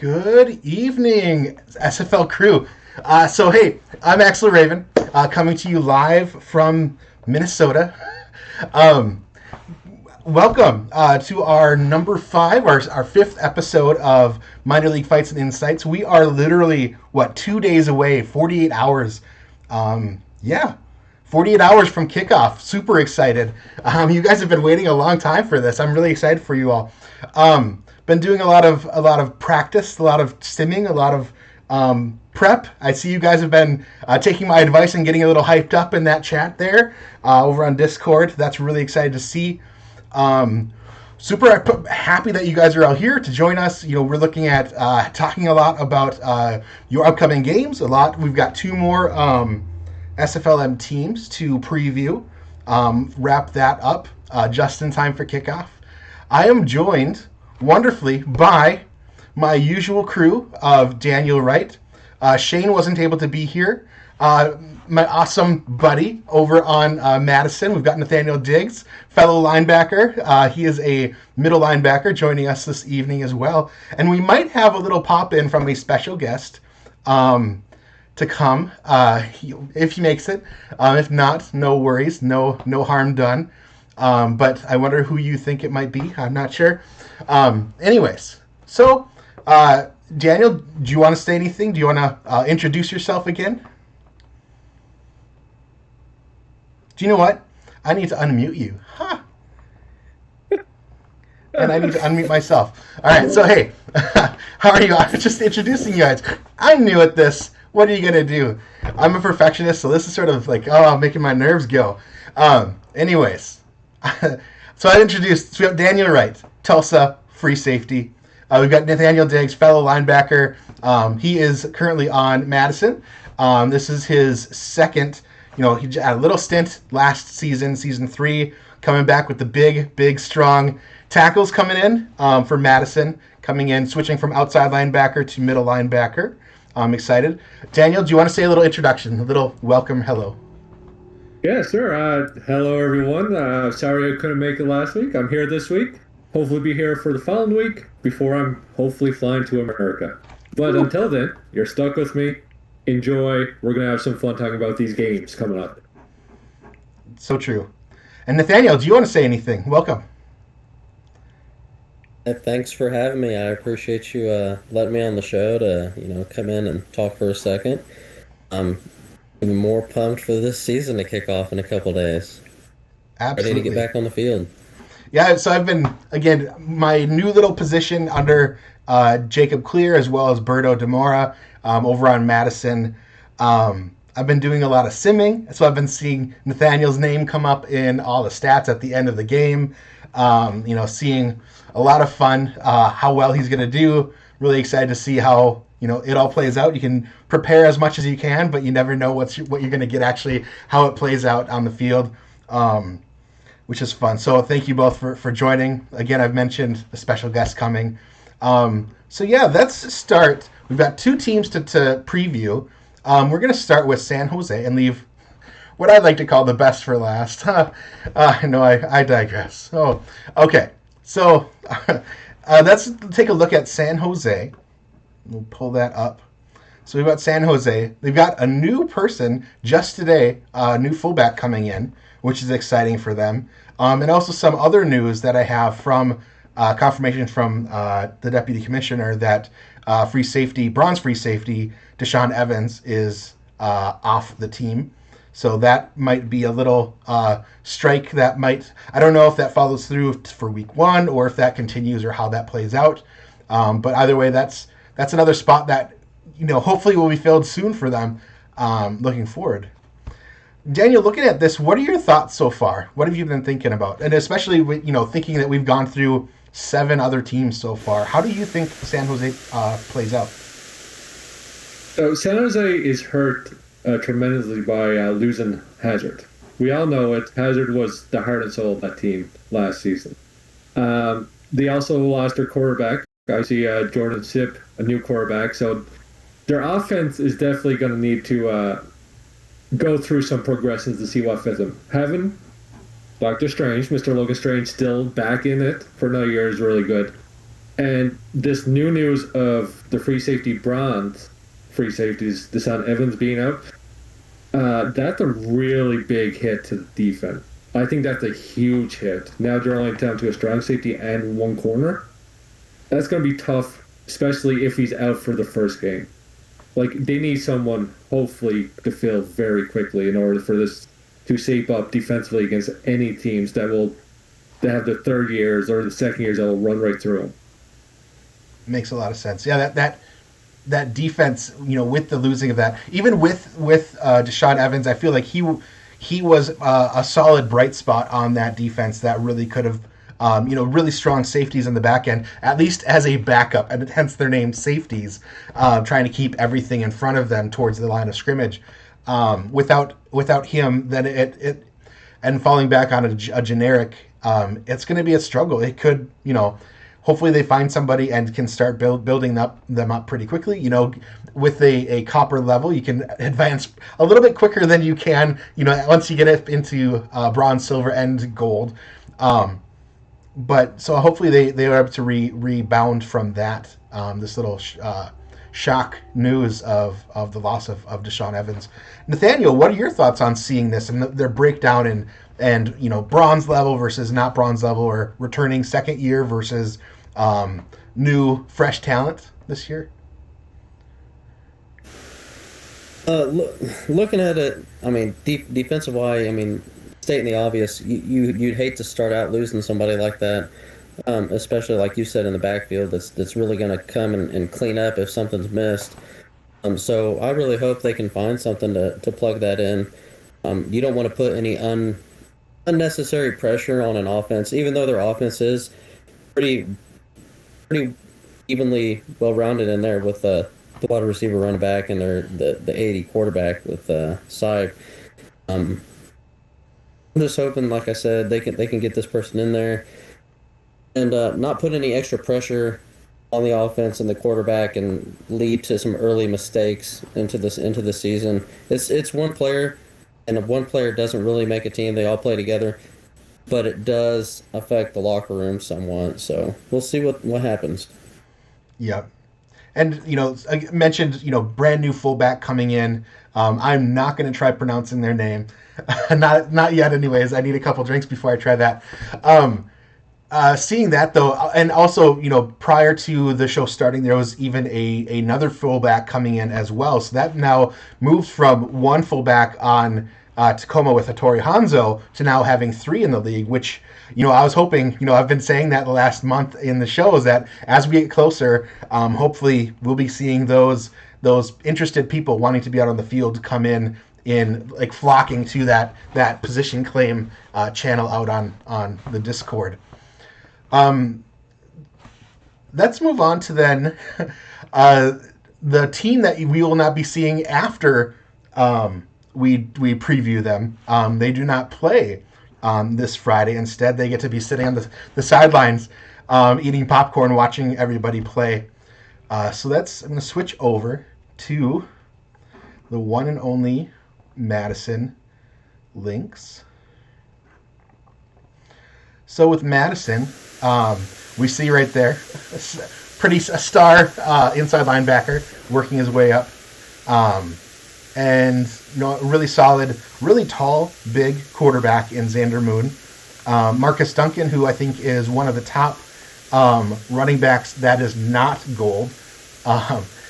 Good evening, SFL crew. Hey, I'm Axel Raven, coming to you live from Minnesota. Um, Welcome to our number 5, our 5th episode of Minor League Fights and Insights. We are literally, 2 days away, 48 hours. Yeah, 48 hours from kickoff. Super excited. You guys have been waiting a long time for this. I'm really excited for you all. Been doing a lot of practice, a lot of simming, a lot of prep. I see you guys have been taking my advice and getting a little hyped up in that chat there over on Discord. That's really excited to see. Super happy that you guys are out here to join us. You know, we're looking at talking a lot about your upcoming games. We've got 2 more SFLm teams to preview. Wrap that up just in time for kickoff. I am joined wonderfully by my usual crew of Daniel Wright. Shane wasn't able to be here. My awesome buddy over on Madison, we've got Nathaniel Diggs, fellow linebacker. He is a middle linebacker joining us this evening as well. And we might have a little pop-in from a special guest to come if he makes it. If not, no worries, no harm done. But I wonder who you think it might be. I'm not sure. Anyways, so Daniel, do you want to say anything? Do you want to introduce yourself again? Do you know what? I need to unmute you. Huh. And I need to unmute myself. All right, so hey, how are you? I was just introducing you guys. I'm new at this. What are you going to do? I'm a perfectionist, so this is sort of like, making my nerves go. Anyways, so we have Daniel Wright, Tulsa, free safety. We've got Nathaniel Diggs, fellow linebacker. He is currently on Madison. This is his second. He had a little stint last season, season 3, coming back with the big, strong tackles coming in for Madison, coming in, switching from outside linebacker to middle linebacker. I'm excited. Daniel, do you want to say a little introduction, a little welcome hello? Yeah, sure. Hello, everyone. Sorry I couldn't make it last week. I'm here this week. Hopefully be here for the following week before I'm hopefully flying to America. But until then, you're stuck with me. Enjoy. We're going to have some fun talking about these games coming up. So true. And Nathaniel, do you want to say anything? Welcome. Thanks for having me. I appreciate you letting me on the show to come in and talk for a second. I'm even more pumped for this season to kick off in a couple days. Absolutely. Ready to get back on the field. Yeah, so I've been, again, my new little position under Jacob Clear as well as Berto Demora over on Madison. I've been doing a lot of simming, so I've been seeing Nathaniel's name come up in all the stats at the end of the game. Seeing a lot of fun, how well he's going to do. Really excited to see how it all plays out. You can prepare as much as you can, but you never know what you're going to get actually, how it plays out on the field, which is fun. So thank you both for joining. Again, I've mentioned a special guest coming. Let's start. We've got 2 teams to preview. We're going to start with San Jose and leave what I'd like to call the best for last. No, I digress. Oh, okay. So let's take a look at San Jose. We'll pull that up. So we've got San Jose. They've got a new person just today, a new fullback coming in, which is exciting for them. And also some other news that I have from confirmation from the deputy commissioner that bronze free safety, Deshaun Evans, is off the team. So that might be a little strike that might, I don't know if that follows through for week 1 or if that continues or how that plays out. But either way, that's another spot that, hopefully will be filled soon for them looking forward. Daniel, looking at this, what are your thoughts so far? What have you been thinking about? And especially with, thinking that we've gone through 7 other teams so far. How do you think San Jose plays out? So San Jose is hurt tremendously by losing Hazard. We all know it. Hazard was the heart and soul of that team last season. They also lost their quarterback. I see Jordan Sipp, a new quarterback. So their offense is definitely going to need to go through some progressions to see what fits them. Having Doctor Strange, Mr. Logan Strange, still back in it for another year is really good. And this new news of the free safety bronze, free safeties, Deshaun Evans being out, that's a really big hit to the defense. I think that's a huge hit. Now they're only down to a strong safety and one corner. That's going to be tough, especially if he's out for the first game. Like, they need someone, hopefully, to fill very quickly in order for this to shape up defensively against any teams that have the third years or the second years that will run right through them. Makes a lot of sense. Yeah, that defense, with the losing of that, even with Deshaun Evans, I feel like he was a solid bright spot on that defense that really could have, really strong safeties in the back end, at least as a backup, and hence their name, safeties, trying to keep everything in front of them towards the line of scrimmage. Without him, then it and falling back on a generic, it's going to be a struggle. It could, hopefully they find somebody and can start building them up pretty quickly. With a copper level, you can advance a little bit quicker than you can, once you get it into bronze, silver, and gold. But so hopefully they are able to rebound from that. This little shock news of the loss of Deshaun Evans. Nathaniel, what are your thoughts on seeing this and their breakdown and bronze level versus not bronze level, or returning second year versus new fresh talent this year? Looking at it, I mean, defensive wise, I mean, stating the obvious, you'd hate to start out losing somebody like that, especially like you said in the backfield. That's really going to come and clean up if something's missed. So I really hope they can find something to plug that in. You don't want to put any unnecessary pressure on an offense, even though their offense is pretty evenly well-rounded in there with the wide receiver, running back, and the 80 quarterback with Sybe. I'm just hoping, like I said, they can get this person in there and not put any extra pressure on the offense and the quarterback and lead to some early mistakes into the season. It's one player, and if one player doesn't really make a team, they all play together, but it does affect the locker room somewhat. So we'll see what happens. Yep. And, I mentioned, brand new fullback coming in. I'm not going to try pronouncing their name. Not yet anyways. I need a couple drinks before I try that. Seeing that, though, and also, prior to the show starting, there was even another fullback coming in as well. So that now moves from one fullback on Tacoma with Hattori Hanzo to now having three in the league, which, I was hoping, I've been saying that the last month in the show, is that as we get closer, hopefully we'll be seeing those interested people wanting to be out on the field come in like flocking to that position claim channel out on the Discord. Let's move on to then the team that we will not be seeing after we preview them. They do not play this Friday. Instead, they get to be sitting on the sidelines, eating popcorn, watching everybody play. So I'm going to switch over to the one and only Madison Lynx. So with Madison, we see right there a star inside linebacker working his way up, and really solid, really tall, big quarterback in Xander Moon. Marcus Duncan, who I think is one of the top running backs that is not gold.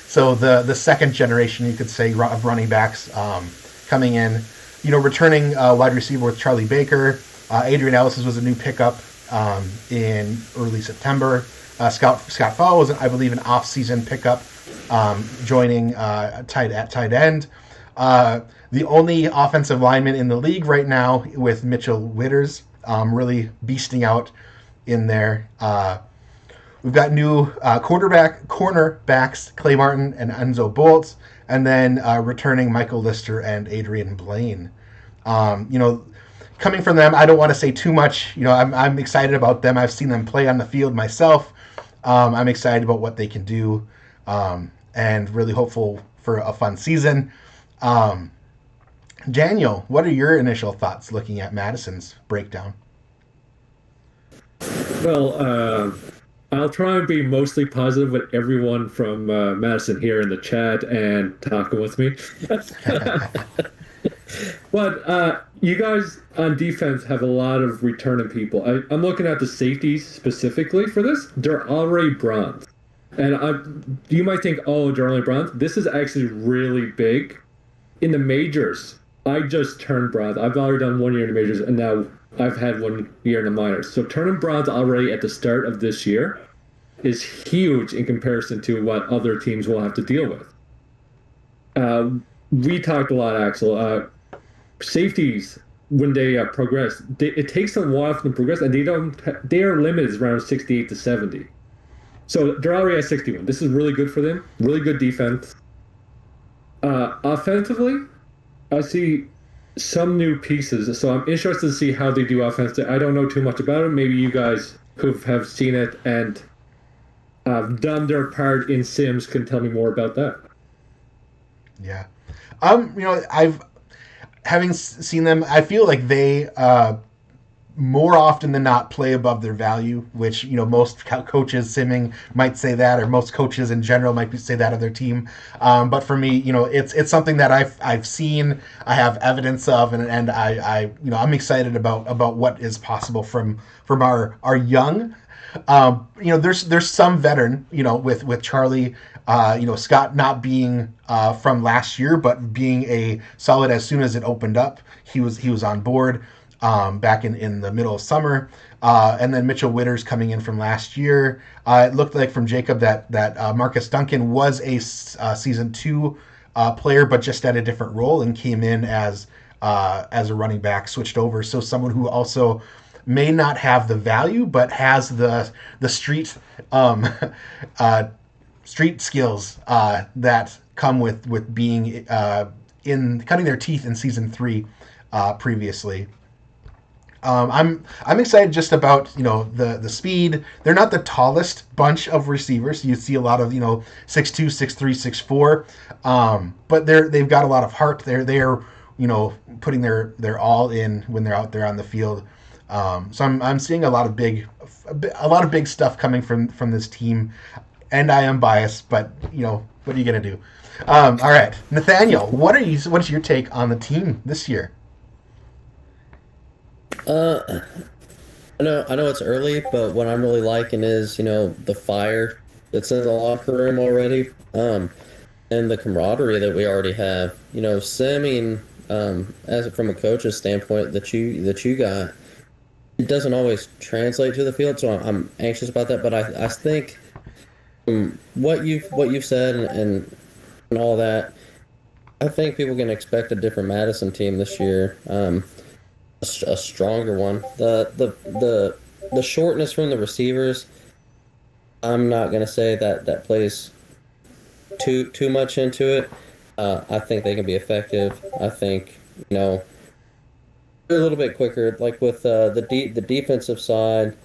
So the second generation, you could say, of running backs coming in. Returning wide receiver with Charlie Baker. Adrian Ellis was a new pickup in early September. Scott Fall was, I believe, an off-season pickup, joining at tight end. The only offensive lineman in the league right now with Mitchell Witters, really beasting out in there. We've got new cornerbacks, Clay Martin and Enzo Bolts, and then returning Michael Lister and Adrian Blaine. Coming from them, I don't want to say too much. I'm excited about them. I've seen them play on the field myself. I'm excited about what they can do, and really hopeful for a fun season. Daniel, what are your initial thoughts looking at Madison's breakdown? Well, I'll try and be mostly positive with everyone from Madison here in the chat and talking with me. But you guys on defense have a lot of returning people. I'm looking at the safeties specifically for this. They're already bronze. And you might think, oh, they're only bronze. This is actually really big. In the majors, I just turned bronze. I've already done 1 year in the majors, and now I've had 1 year in the minors. So turning bronze already at the start of this year is huge in comparison to what other teams will have to deal with. We talked a lot, Axel. Safeties, when they progress, it takes them a while for them to progress, and their limit is around 68 to 70. So they're already at 61. This is really good for them. Really good defense. Offensively, I see some new pieces, so I'm interested to see how they do offensively. I don't know too much about it. Maybe you guys who have seen it and done their part in Sims can tell me more about that. Yeah. I've having seen them, I feel like they more often than not play above their value, which most coaches simming might say that, or most coaches in general might say that of their team. But for me, it's something that I've seen, I have evidence of, and I'm excited about what is possible from our young. There's some veteran, with Charlie, Scott not being from last year, but being a solid as soon as it opened up. He was on board back in the middle of summer. And then Mitchell Witters coming in from last year. It looked like from Jacob that Marcus Duncan was a season 2 player, but just at a different role, and came in as a running back, switched over. So someone who also may not have the value, but has the street street skills that come with being in cutting their teeth in season 3 previously. I'm excited just about the speed. They're not the tallest bunch of receivers. You see a lot of 6'2", 6'3", 6'4", but they've got a lot of heart. They're putting their all in when they're out there on the field. So I'm seeing a lot of big stuff coming from this team, and I am biased, but what are you gonna do? All right, Nathaniel, what's your take on the team this year? I know it's early, but what I'm really liking is the fire that's in the locker room already, and the camaraderie that we already have. Simming, as from a coach's standpoint that you got, it doesn't always translate to the field, so I'm anxious about that. But I think what you've said and all that, I think people can expect a different Madison team this year. A stronger one. The shortness from the receivers, I'm not gonna say that plays too much into it. I think they can be effective. I think they're a little bit quicker. Like with the defensive side,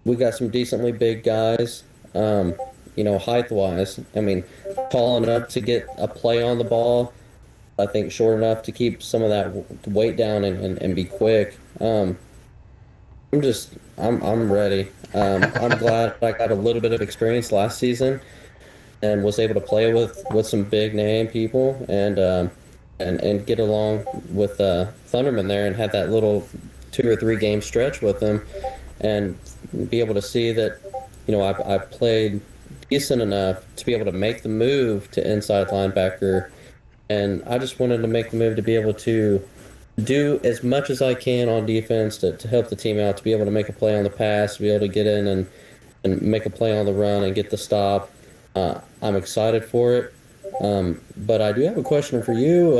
we got some decently big guys. Height wise, I mean, tall enough to get a play on the ball. I think short enough to keep some of that weight down and be quick. I'm ready. I'm glad I got a little bit of experience last season and was able to play with some big name people and get along with Thunderman there and have that little 2 or 3 game stretch with them and be able to see that I've played decent enough to be able to make the move to inside linebacker. And I just wanted to make the move to be able to do as much as I can on defense to help the team out, to be able to make a play on the pass, to be able to get in and make a play on the run and get the stop. I'm excited for it. But I do have a question for you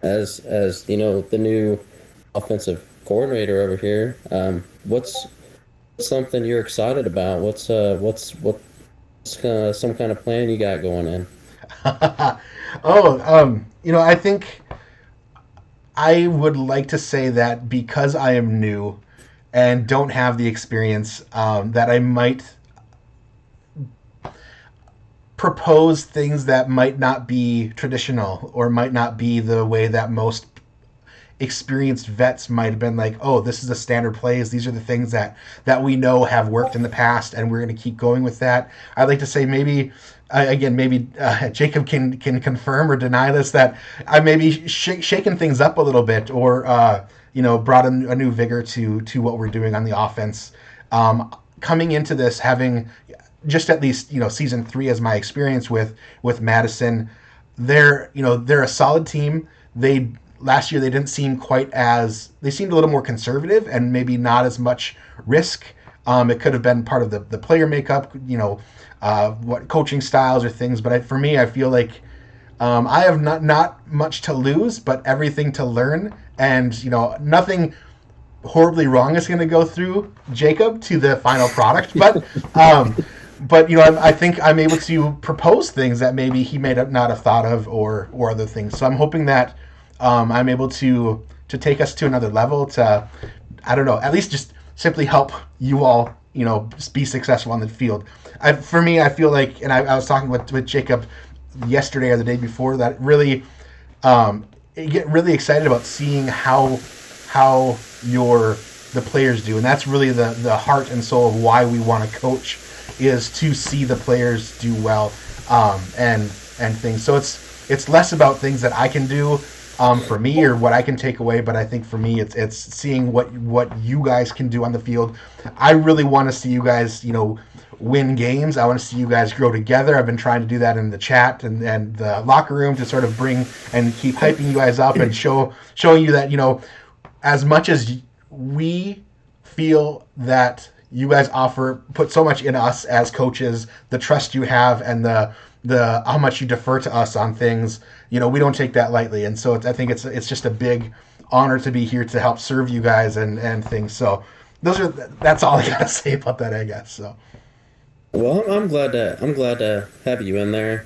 as the new offensive coordinator over here. What's something you're excited about? What's some kind of plan you got going in? I think I would like to say that because I am new and don't have the experience, that I might propose things that might not be traditional or might not be the way that most experienced vets might have been like, oh, this is the standard plays. These are the things that we know have worked in the past, and we're going to keep going with that. I'd like to say maybe. Again, maybe Jacob can confirm or deny this, that I maybe shaken things up a little bit, or brought a new vigor to what we're doing on the offense. Coming into this, having just at least season 3 as my experience with Madison, they're a solid team. Last year they didn't seem they seemed a little more conservative and maybe not as much risk. It could have been part of the player makeup, what coaching styles or things. But for me, I feel like I have not much to lose, but everything to learn. And nothing horribly wrong is going to go through Jacob to the final product. But I think I'm able to propose things that maybe he may not have thought of, or other things. So I'm hoping that I'm able to take us to another level, to, I don't know, at least just simply help you all, be successful on the field. For me, I feel like, and I was talking with Jacob yesterday or the day before, that really get really excited about seeing how the players do, and that's really the heart and soul of why we want to coach, is to see the players do well, and things. So it's less about things that I can do for me, or what I can take away, but I think for me it's seeing what you guys can do on the field. I really want to see you guys win games. I want to see you guys grow together. I've been trying to do that in the chat and the locker room, to sort of bring and keep hyping you guys up, and showing you that as much as we feel that you guys put so much in us as coaches, the trust you have, and the how much you defer to us on things, we don't take that lightly. And so I think it's just a big honor to be here to help serve you guys and things. So that's all I gotta say about that, I guess. So. Well, I'm glad to have you in there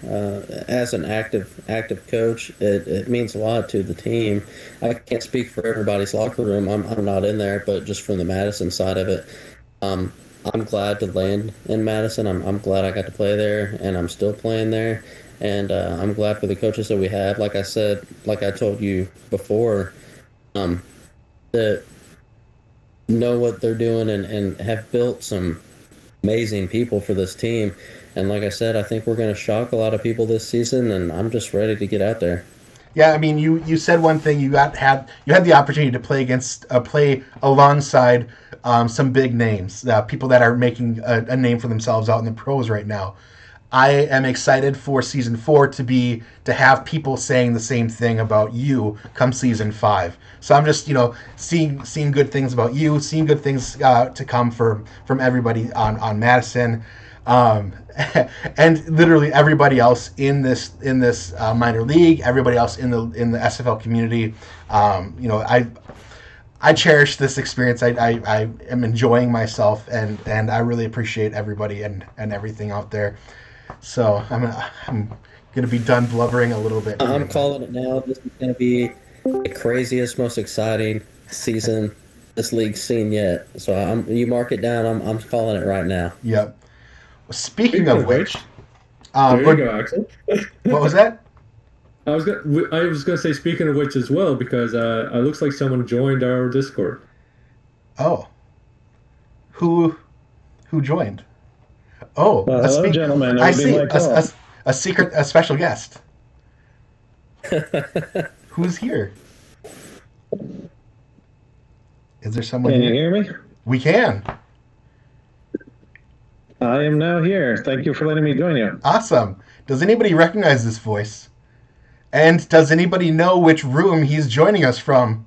as an active coach. It means a lot to the team. I can't speak for everybody's locker room. I'm not in there, but just from the Madison side of it, I'm glad to land in Madison. I'm glad I got to play there, and I'm still playing there. And I'm glad for the coaches that we have. Like I said, like I told you before, that know what they're doing and have built some amazing people for this team. And like I said, I think we're going to shock a lot of people this season, and I'm just ready to get out there. Yeah, I mean, you said one thing. You had the opportunity to play alongside some big names, people that are making a name for themselves out in the pros right now. I am excited for season 4 to have people saying the same thing about you come season 5. So I'm just seeing good things about you, seeing good things to come from everybody on Madison, and literally everybody else in this minor league, everybody else in the SFL community. I cherish this experience. I am enjoying myself, and I really appreciate everybody and everything out there. So I'm gonna be done blubbering a little bit. I'm calling it now. This is gonna be the craziest, most exciting season this league's seen yet. So you mark it down. I'm calling it right now. Yep. Speaking of which, there you go, Axel. What was that? I was gonna say, speaking of which as well, because it looks like someone joined our Discord. Oh. Who joined? Oh, hello, gentlemen. I see a special guest. Who's here? Is there someone Can here? you hear me? We can. I am now here. Thank you for letting me join you. Awesome. Does anybody recognize this voice? And does anybody know which room he's joining us from?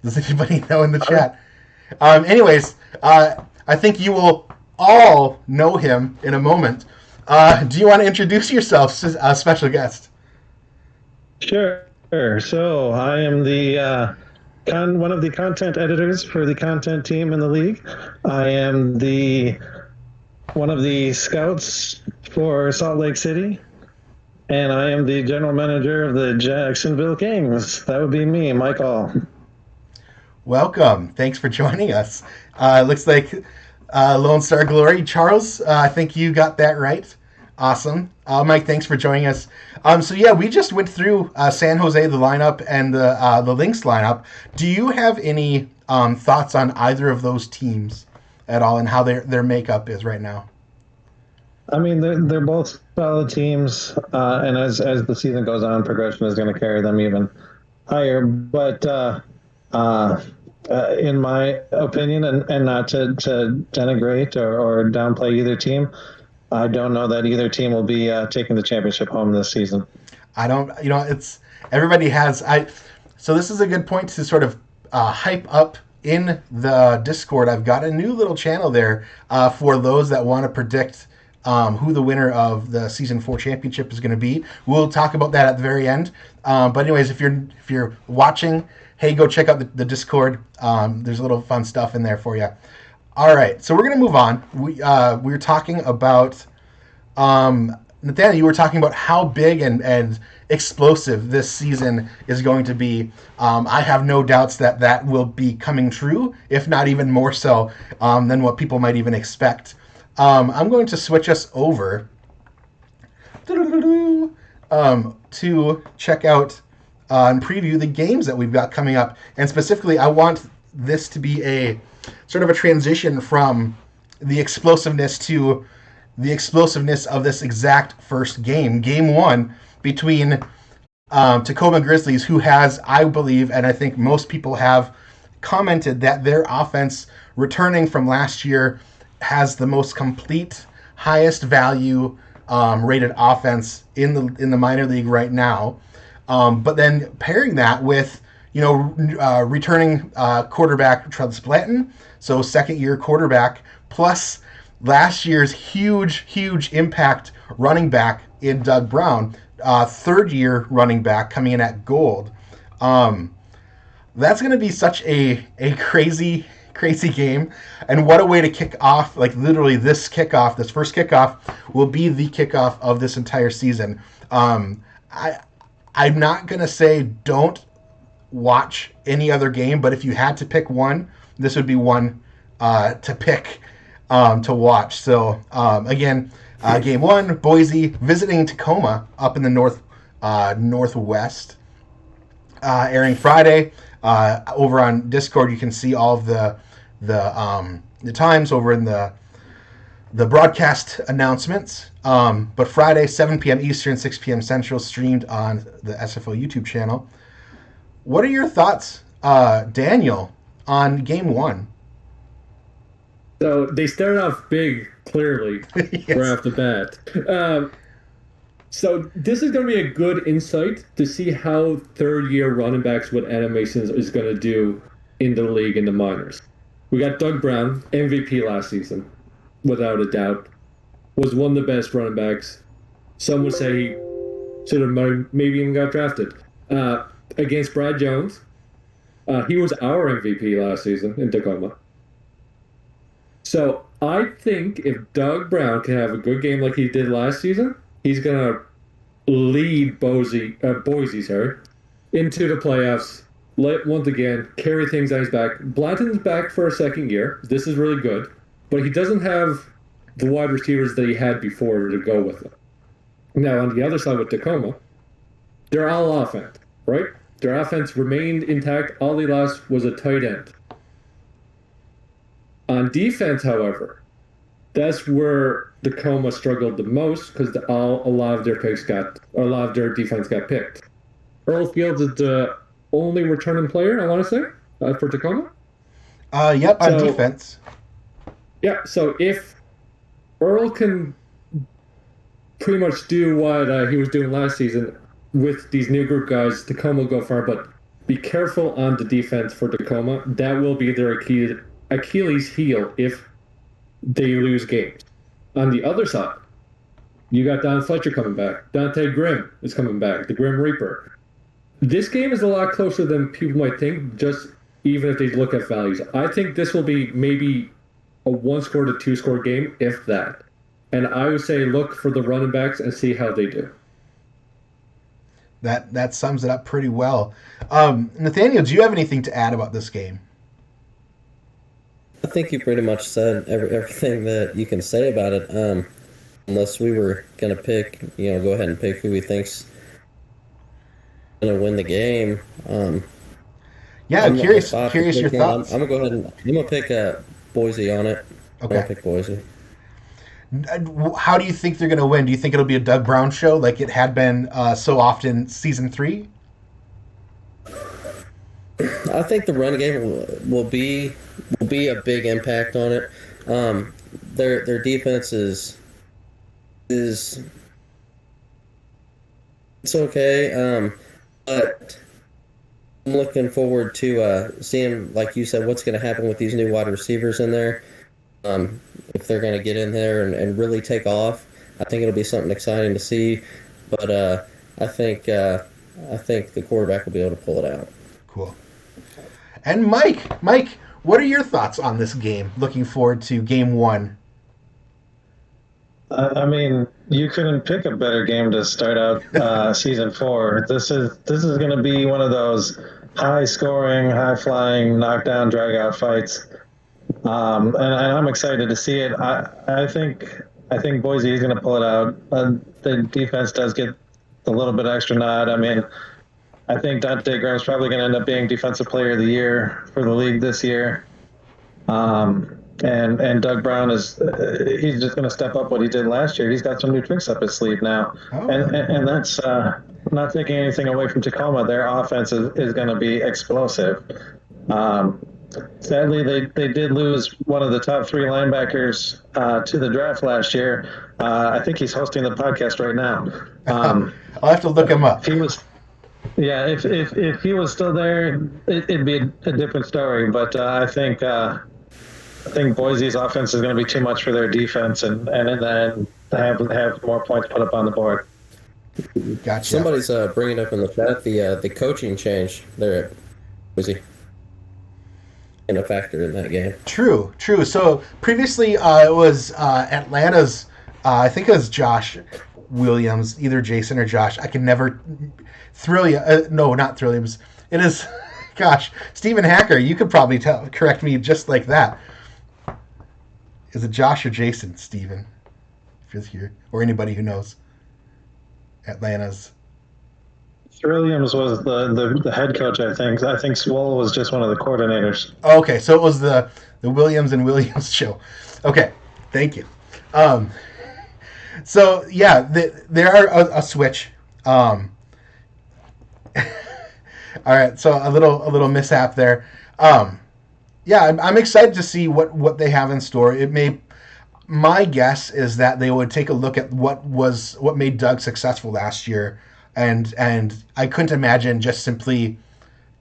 Does anybody know in the chat? Anyways, I think you will all know him in a moment. Do you want to introduce yourself, special guest? Sure. So I am the one of the content editors for the content team in the league. I am one of the scouts for Salt Lake City, and I am the general manager of the Jacksonville Kings. That would be me, Michael. Welcome. Thanks for joining us. Looks like Lone Star Glory. Charles, I think you got that right. Awesome. Mike, thanks for joining us. So yeah, we just went through San Jose, the lineup, and the Lynx lineup. Do you have any thoughts on either of those teams at all and how their makeup is right now? I mean, they're both solid teams, and as the season goes on, progression is going to carry them even higher. But in my opinion, and not to denigrate or downplay either team, I don't know that either team will be taking the championship home this season. I don't, it's everybody has. So this is a good point to sort of hype up in the Discord. I've got a new little channel there for those that want to predict who the winner of the season 4 championship is going to be. We'll talk about that at the very end. But anyways, if you're watching, hey, go check out the Discord. There's a little fun stuff in there for you. All right, so we're going to move on. We were talking about Nathaniel. You were talking about how big and explosive this season is going to be. I have no doubts that will be coming true, if not even more so than what people might even expect. I'm going to switch us over to check out and preview the games that we've got coming up. And specifically, I want this to be a sort of a transition from the explosiveness to the explosiveness of this exact first game. Game 1 between Tacoma Grizzlies, who has, I believe, and I think most people have commented that their offense returning from last year has the most complete, highest value rated offense in the minor league right now. But then pairing that with returning quarterback Travis Blanton, so second-year quarterback, plus last year's huge impact running back in Doug Brown, third-year running back coming in at gold. That's going to be such a crazy game, and what a way to kick off, like literally this first kickoff will be the kickoff of this entire season. I'm not going to say don't watch any other game, but if you had to pick one, this would be one to pick to watch. So again, game 1, Boise visiting Tacoma up in the northwest, airing Friday. Over on Discord, you can see all of the times over in the broadcast announcements. But Friday, 7 p.m. Eastern, 6 p.m. Central, streamed on the SFL YouTube channel. What are your thoughts, Daniel, on game 1? So they started off big, clearly, Yes. right off the bat. So this is going to be a good insight to see how third-year running backs with animations is going to do in the league in the minors. We got Doug Brown, MVP last season, without a doubt. Was one of the best running backs. Some would say he should have maybe even got drafted. Against Brad Jones, he was our MVP last season in Tacoma. So I think if Doug Brown can have a good game like he did last season, he's going to lead Boise into the playoffs. Once again, carry things on his back. Blanton's back for a second year. This is really good. But he doesn't have the wide receivers that he had before to go with him. Now, on the other side with Tacoma, they're all offense, right? Their offense remained intact. All they lost was a tight end. On defense, however, that's where Tacoma struggled the most because a lot of their defense got picked. Earl Fields is the only returning player, I want to say, for Tacoma. Yep, on defense. Yeah, so if Earl can pretty much do what he was doing last season with these new group guys, Tacoma will go far, but be careful on the defense for Tacoma. That will be their Achilles heel if they lose games. On the other side, you got Don Fletcher coming back. Dante Grimm is coming back, the Grim Reaper. This game is a lot closer than people might think, just even if they look at values. I think this will be maybe a 1-score to 2-score game, if that. And I would say look for the running backs and see how they do. That sums it up pretty well. Nathaniel, do you have anything to add about this game? I think you pretty much said everything that you can say about it. unless we were going to pick, go ahead and pick who we think's going to win the game. Yeah, I'm curious if I have to your pick one, I'm thoughts. going to go ahead and I'm going to pick Boise on it. I'm going Okay. to pick Boise. How do you think they're going to win? Do you think it'll be a Doug Brown show like it had been so often season 3? I think the run game will be a big impact on it. Their defense is it's okay, but I'm looking forward to seeing, like you said, what's going to happen with these new wide receivers in there. If they're going to get in there and really take off, I think it'll be something exciting to see. But I think the quarterback will be able to pull it out. Cool. And Mike, what are your thoughts on this game? Looking forward to game 1. I mean, you couldn't pick a better game to start out season 4. This is going to be one of those high scoring, high flying, knockdown, drag out fights. And I'm excited to see it. I think Boise is going to pull it out. The defense does get a little bit extra nod. I mean, I think Dante Graham's probably going to end up being Defensive Player of the Year for the league this year. And Doug Brown he's just going to step up what he did last year. He's got some new tricks up his sleeve now. Oh. And that's not taking anything away from Tacoma. Their offense is going to be explosive. Sadly, they did lose one of the top 3 linebackers to the draft last year. I think he's hosting the podcast right now. I'll have to look him up. If he was still there, it'd be a different story. But I think Boise's offense is going to be too much for their defense, and in the end, have more points put up on the board. Gotcha. Somebody's bringing up in the chat the coaching change there at Boise. In a factor in that game. True. So previously it was Atlanta's, I think it was Josh Williams, either Jason or Josh. I can never no, not Thrilliams. It is, gosh, Stephen Hacker. You could probably correct me just like that. Is it Josh or Jason, Stephen? If you're here, or anybody who knows Atlanta's. Williams was the head coach, I think. I think Swole was just one of the coordinators. Okay, so it was the Williams and Williams show. Okay, thank you. So yeah, there are a switch. All right, so a little mishap there. Yeah, I'm excited to see what they have in store. My guess is that they would take a look at what made Doug successful last year. And I couldn't imagine just simply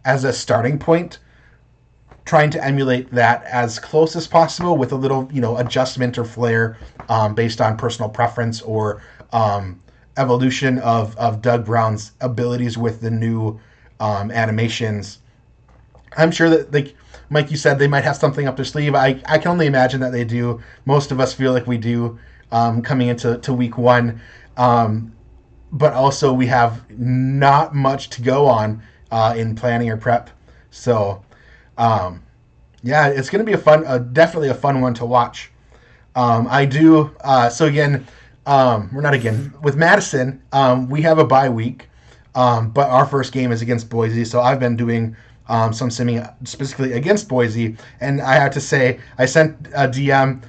as a starting point trying to emulate that as close as possible with a little, adjustment or flair based on personal preference or evolution of Doug Brown's abilities with the new animations. I'm sure that, like Mike, you said, they might have something up their sleeve. I can only imagine that they do. Most of us feel like we do coming into week 1. But also we have not much to go on in planning or prep. So, yeah, it's going to be definitely a fun one to watch. I do. So again, we're not again with Madison. We have a bye week, but our first game is against Boise. So I've been doing some simming specifically against Boise, and I have to say I sent a DM.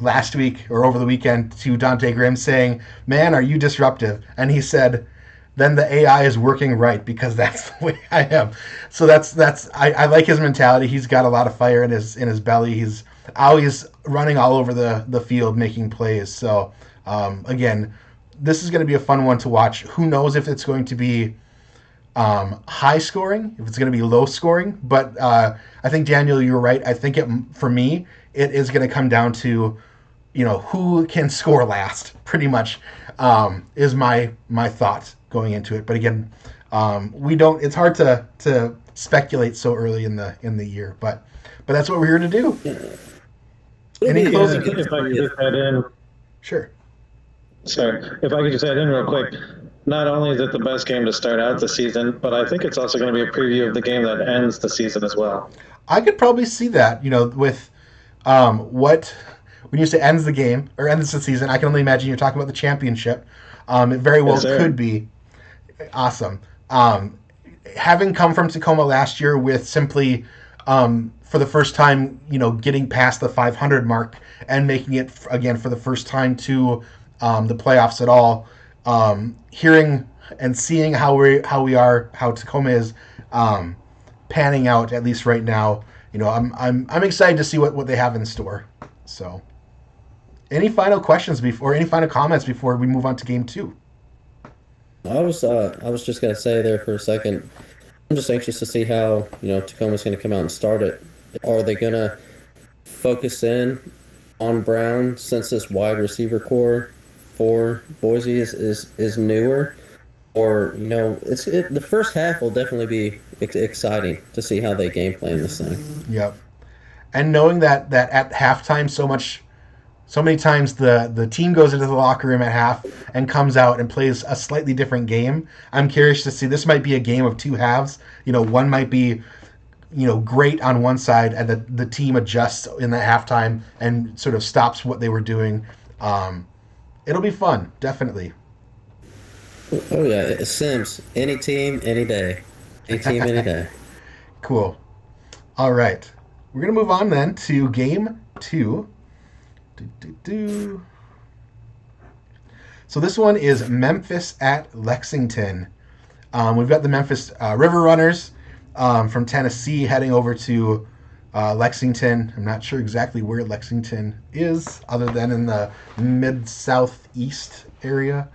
Last week or over the weekend to Dante Grimm saying, "Man, are you disruptive?" And he said, "Then the AI is working right because that's the way I am." So I like his mentality. He's got a lot of fire in his belly. He's always running all over the field making plays. So again, this is going to be a fun one to watch. Who knows if it's going to be high scoring, if it's going to be low scoring, but I think Daniel, you're right. I think for me, it is going to come down to who can score last, pretty much, is my thought going into it. But again, it's hard to speculate so early in the year, but that's what we're here to do. Any closing? If I could just add in. Sure. Sorry, if I could just add in real quick. Not only is it the best game to start out the season, but I think it's also going to be a preview of the game that ends the season as well. I could probably see that, with when you say ends the game or ends the season, I can only imagine you're talking about the championship. It very well could be. Awesome. Having come from Tacoma last year with simply, for the first time, getting past the 500 mark and making it again for the first time to the playoffs at all, hearing and seeing how Tacoma is panning out, at least right now, I'm excited to see what they have in store. So, any final questions any final comments before we move on to game 2? I was just gonna say there for a second. I'm just anxious to see how Tacoma's gonna come out and start it. Are they gonna focus in on Brown since this wide receiver core for Boise is newer? Or the first half will definitely be exciting to see how they game plan this thing. Yep, and knowing that at halftime so many times the team goes into the locker room at half and comes out and plays a slightly different game. I'm curious to see. This might be a game of two halves. One might be great on one side, and the team adjusts in the halftime and sort of stops what they were doing. It'll be fun, definitely. Oh yeah, Sims. Any team, any day. Any team, any day. Cool. All right, we're gonna move on then to game 2. So this one is Memphis at Lexington. We've got the Memphis River Runners from Tennessee heading over to Lexington. I'm not sure exactly where Lexington is, other than in the mid-southeast area.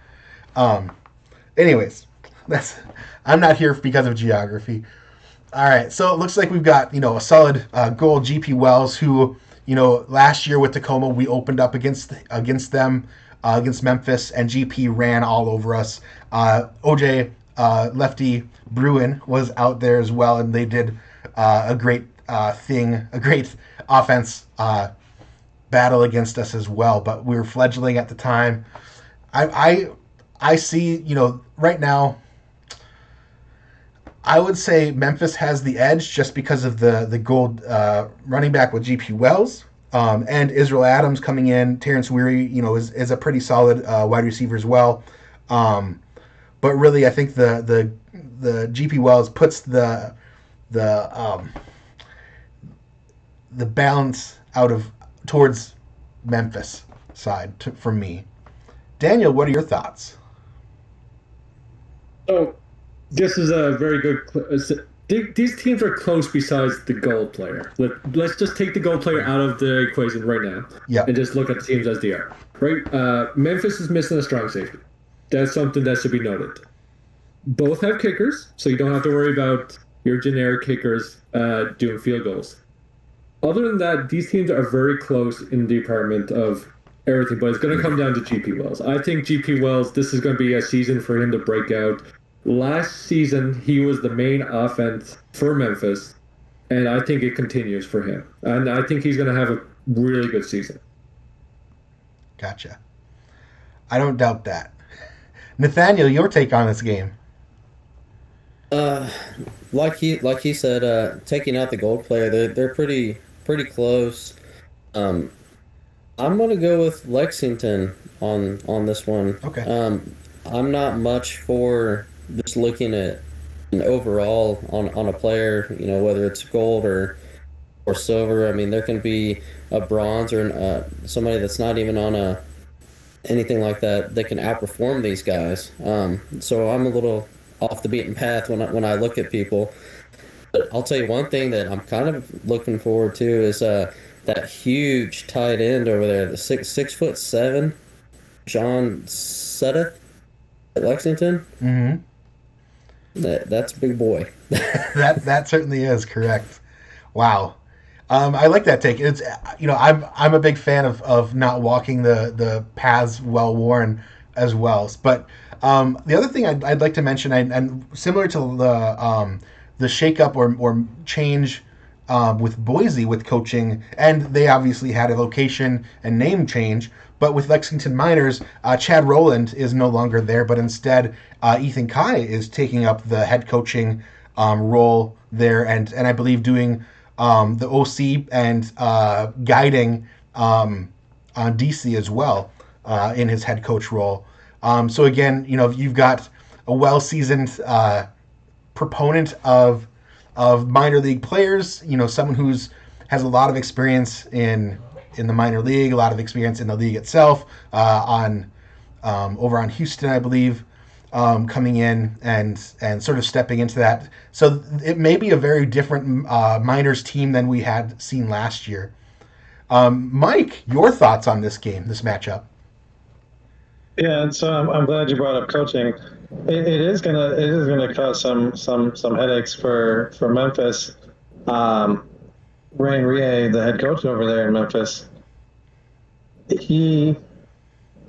Anyways, I'm not here because of geography. All right, so it looks like we've got a solid goal. GP Wells, who last year with Tacoma we opened up against them against Memphis, and GP ran all over us. OJ Lefty Bruin was out there as well, and they did a great offense battle against us as well. But we were fledgling at the time. I see, right now, I would say Memphis has the edge just because of the gold running back with GP Wells and Israel Adams coming in. Terrence Weary, is a pretty solid wide receiver as well. But really, I think the GP Wells puts the balance towards Memphis side for me. Daniel, what are your thoughts? So, this is a very good. These teams are close besides the goal player. Let's just take the goal player out of the equation right now, and just look at the teams as they are. Right? Memphis is missing a strong safety. That's something that should be noted. Both have kickers, so you don't have to worry about your generic kickers doing field goals. Other than that, these teams are very close in the department of everything, but it's going to come down to GP Wells. I think GP Wells, this is going to be a season for him to break out. Last season, he was the main offense for Memphis, and I think it continues for him. And I think he's going to have a really good season. Gotcha. I don't doubt that. Nathaniel, your take on this game? Like he said, taking out the gold player, they're pretty close. I'm gonna go with Lexington on this one. Okay. I'm not much for just looking at an overall on a player, whether it's gold or silver. I mean, there can be a bronze or somebody that's not even on anything like that can outperform these guys. So I'm a little off the beaten path when I look at people. But I'll tell you one thing that I'm kind of looking forward to is that huge tight end over there, the 6'7", John Sudduth at Lexington. Mm-hmm. That's a big boy. that certainly is correct. Wow. I like that take. It's I'm a big fan of not walking the paths well worn as well. But the other thing I'd like to mention, and similar to the shakeup or change with Boise with coaching, and they obviously had a location and name change. But with Lexington Miners, Chad Rowland is no longer there, but instead Ethan Kai is taking up the head coaching role there, and I believe doing the OC and guiding DC as well in his head coach role. So again, you've got a well-seasoned proponent of minor league players. Someone who's has a lot of experience in the minor league, a lot of experience in the league itself. Over on Houston, I believe, coming in and sort of stepping into that. So it may be a very different minors team than we had seen last year. Mike, your thoughts on this game, this matchup? Yeah, and so I'm glad you brought up coaching. It is gonna cause some headaches for Memphis. Ryan Rie, the head coach over there in Memphis, he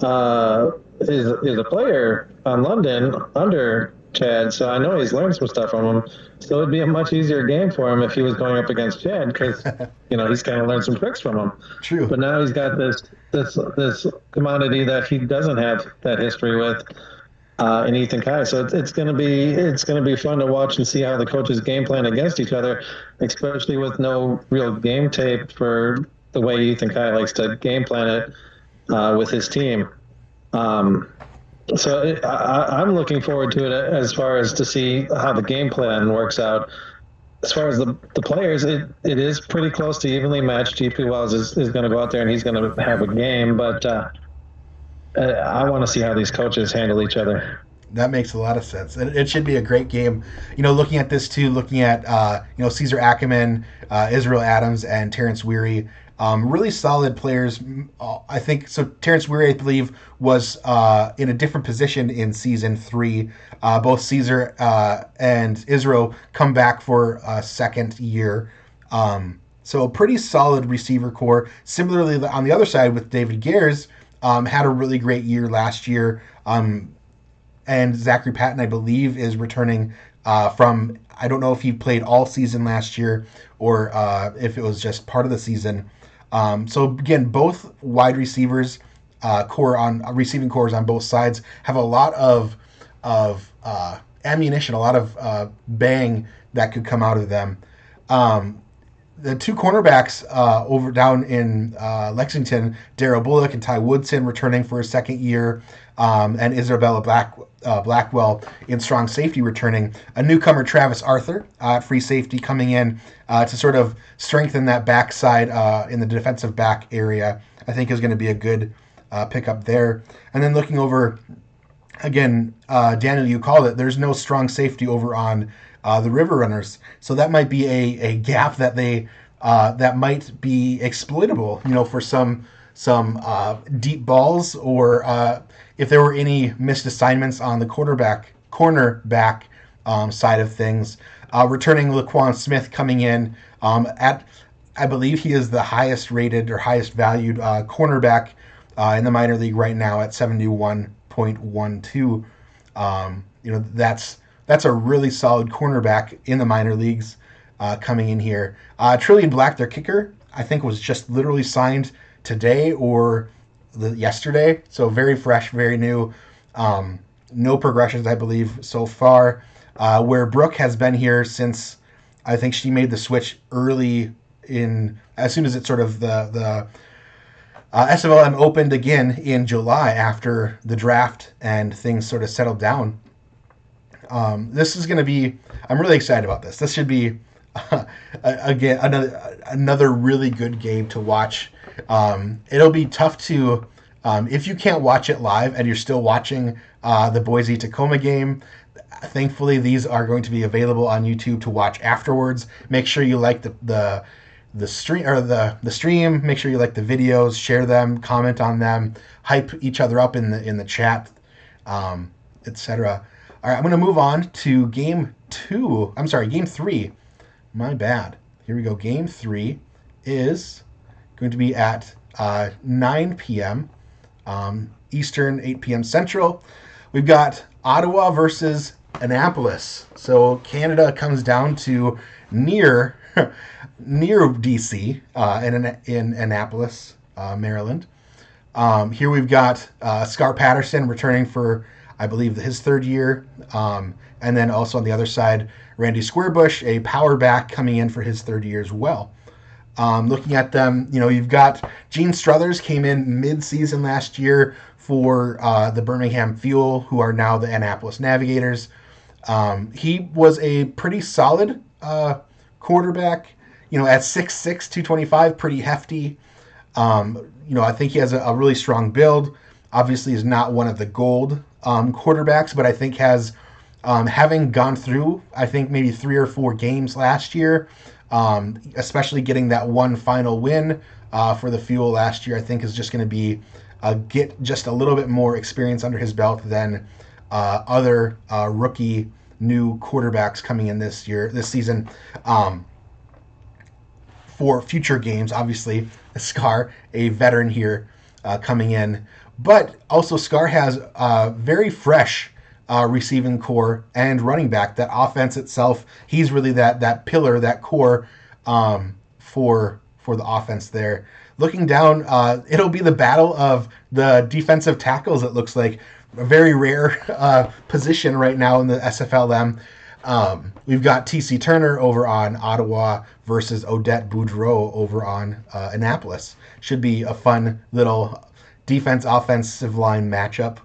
is a player on London under Chad, so I know he's learned some stuff from him. So it'd be a much easier game for him if he was going up against Chad, because he's kind of learned some tricks from him. True. But now he's got this commodity that he doesn't have that history with, in Ethan Kai. So it's gonna be fun to watch and see how the coaches game plan against each other, especially with no real game tape for the way Ethan Kai likes to game plan it with his team. So I'm looking forward to it as far as to see how the game plan works out. As far as the players, it is pretty close to evenly matched. GP Wells is going to go out there and he's going to have a game, but I want to see how these coaches handle each other. That makes a lot of sense. It should be a great game. Looking at this too, looking at Caesar Ackerman, Israel Adams, and Terrence Weary. Really solid players. I think so. Terrence Weary, I believe, was in a different position in season 3. Both Caesar and Israel come back for a second year. So a pretty solid receiver core. Similarly, on the other side with David Gers, had a really great year last year. And Zachary Patton, I believe, is returning from, I don't know if he played all season last year or if it was just part of the season. So again, both wide receivers, receiving cores on both sides have a lot of ammunition, a lot of bang that could come out of them. The two cornerbacks over down in Lexington, Darrell Bullock and Ty Woodson, returning for a second year, and Isabella Blackwell in strong safety returning. A newcomer, Travis Arthur, free safety, coming in to sort of strengthen that backside in the defensive back area. I think is going to be a good pickup there. And then looking over, again, Daniel, you called it, there's no strong safety over on the River Runners. So that might be a gap that that might be exploitable, for some deep balls, or if there were any missed assignments on the cornerback side of things. Returning Laquan Smith coming in at, I believe he is the highest rated or highest valued cornerback in the minor league right now at 71.12. That's a really solid cornerback in the minor leagues coming in here. Trillian Black, their kicker, I think was just literally signed today or yesterday. So very fresh, very new. No progressions, I believe, so far. Where Brooke has been here since, I think she made the switch early as soon as it sort of the SFLm opened again in July after the draft and things sort of settled down. This is going to be, I'm really excited about this. This should be, again, another really good game to watch. It'll be tough to, if you can't watch it live and you're still watching the Boise-Tacoma game, thankfully these are going to be available on YouTube to watch afterwards. Make sure you like the stream, or the stream. Make sure you like the videos, share them, comment on them, hype each other up in the chat, etc. All right, I'm going to move on to game 3. My bad. Here we go. Game 3 is going to be at 9 p.m. Eastern, 8 p.m. Central. We've got Ottawa versus Annapolis. So Canada comes down to near DC in Annapolis, Maryland. Here we've got Scar Patterson returning for, I believe, his third year. And then also on the other side, Randy Squarebush, a power back, coming in for his third year as well. Looking at them, you've got Gene Struthers came in mid-season last year for the Birmingham Fuel, who are now the Annapolis Navigators. He was a pretty solid quarterback, at 6'6", 225, pretty hefty. I think he has a really strong build. Obviously, is not one of the gold quarterbacks, but I think has, having gone through, I think maybe 3 or 4 games last year, especially getting that one final win for the Fuel last year, I think is just going to be get just a little bit more experience under his belt than other rookie new quarterbacks coming in this season. For future games, obviously, Scar, a veteran here, coming in. But also Scar has a very fresh receiving core and running back. That offense itself, he's really that pillar, that core for the offense there. Looking down, it'll be the battle of the defensive tackles, it looks like. A very rare position right now in the SFLm. We've got T.C. Turner over on Ottawa versus Odette Boudreau over on Annapolis. Should be a fun little defense-offensive line matchup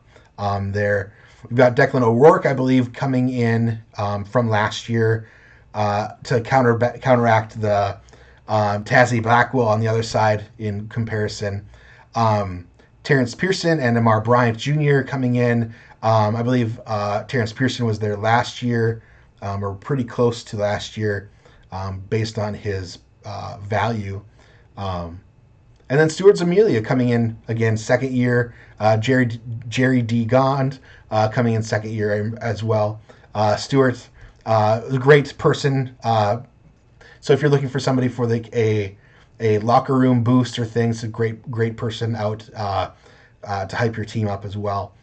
there. We've got Declan O'Rourke, I believe, coming in from last year to counteract the Tazzy Blackwell on the other side in comparison. Terrence Pearson and Amar Bryant Jr. coming in. I believe Terrence Pearson was there last year, or pretty close to last year, based on his value. And then Stuart Amelia coming in again, second year. Jerry D. Gond coming in second year as well. Stuart, a great person. So if you're looking for somebody for a locker room boost or things, a great person out to hype your team up as well.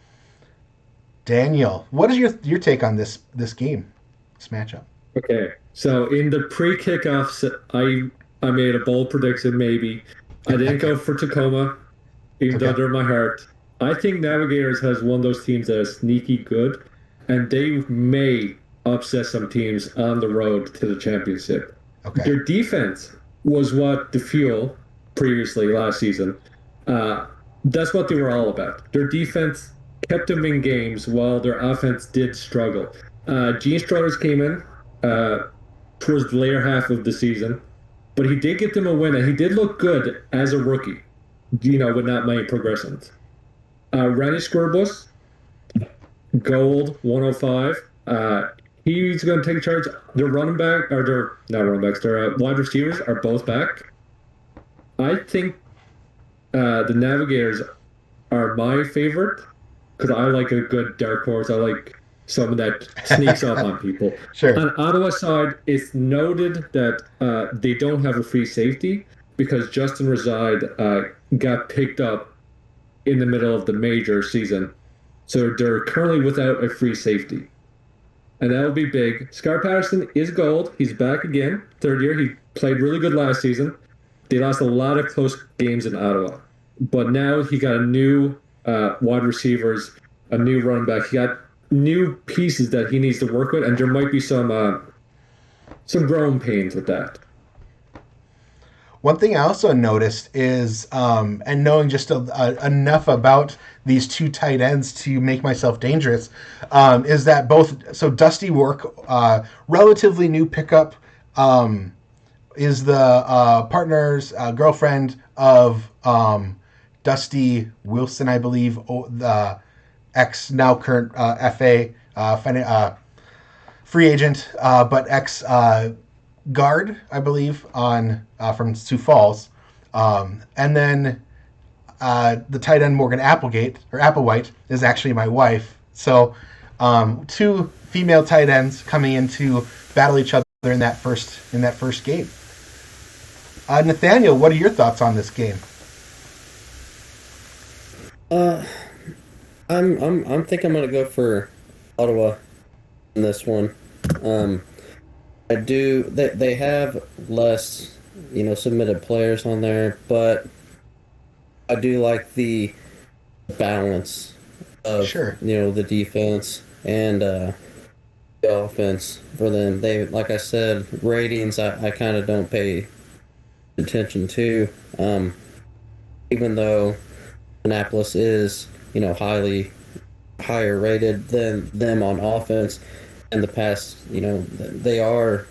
Daniel, what is your take on this game, this matchup? Okay, so in the pre-kickoffs, I made a bold prediction. Maybe I didn't go for Tacoma, even though they're my heart. I think Navigators has one of those teams that is sneaky good, and they may upset some teams on the road to the championship. Okay. Their defense was what the Fuel previously last season. That's what they were all about. Their defense kept them in games while their offense did struggle. Gene Struthers came in towards the later half of the season, but he did get them a win, and he did look good as a rookie, with not many progressions. Randy Squirbus, gold, 105. He's going to take charge. Their running back, or their not running backs, their wide receivers are both back. I think the Navigators are my favorite because I like a good dark horse. I like someone that sneaks up on people. Sure. On Ottawa side, it's noted that they don't have a free safety because Justin Reside got picked up in the middle of the major season. So they're currently without a free safety. And that'll be big. Scar Patterson is gold. He's back again. Third year. He played really good last season. They lost a lot of close games in Ottawa. But now he got a new wide receivers, a new running back. He got new pieces that he needs to work with, and there might be some growing pains with that. One thing I also noticed is, and knowing just enough about these two tight ends to make myself dangerous, is that Dusty Work, relatively new pickup, is the partner's girlfriend of Dusty Wilson, I believe, the now current FA free agent, but ex guard, I believe, on from Sioux Falls, and then the tight end Morgan Applewhite is actually my wife. So two female tight ends coming in to battle each other in that first game. Nathaniel, what are your thoughts on this game? I'm think I'm gonna go for Ottawa in this one. I do. They have less, submitted players on there, but I do like the balance of the defense and the offense for them. They, like I said, ratings. I kind of don't pay attention to. Even though Annapolis is, highly higher rated than them on offense in the past, they are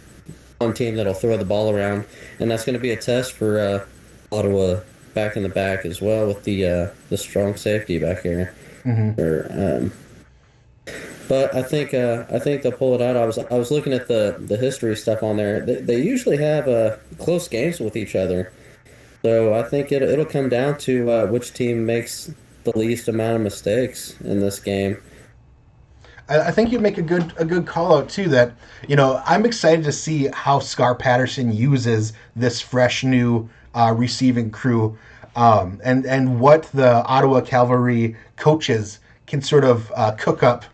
one team that'll throw the ball around, and that's going to be a test for Ottawa back in the back as well with the strong safety back here. But I think they'll pull it out. I was looking at the history stuff on there. They usually have close games with each other, so I think it'll come down to which team makes the least amount of mistakes in this game. I think you make a good call out too. That I'm excited to see how Scar Patterson uses this fresh new receiving crew, and what the Ottawa Cavalry coaches can sort of cook up